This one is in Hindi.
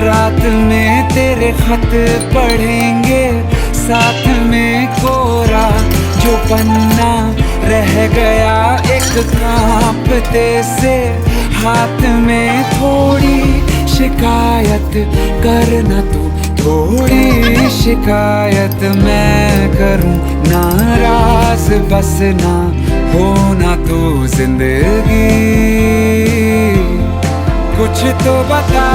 रात में तेरे खत पढ़ेंगे, साथ में कोरा जो पन्ना रह गया एक कांपते से हाथ में। थोड़ी शिकायत करना तू, थोड़ी शिकायत मैं करूं, नाराज बस ना होना तू जिंदगी। कुछ तो बता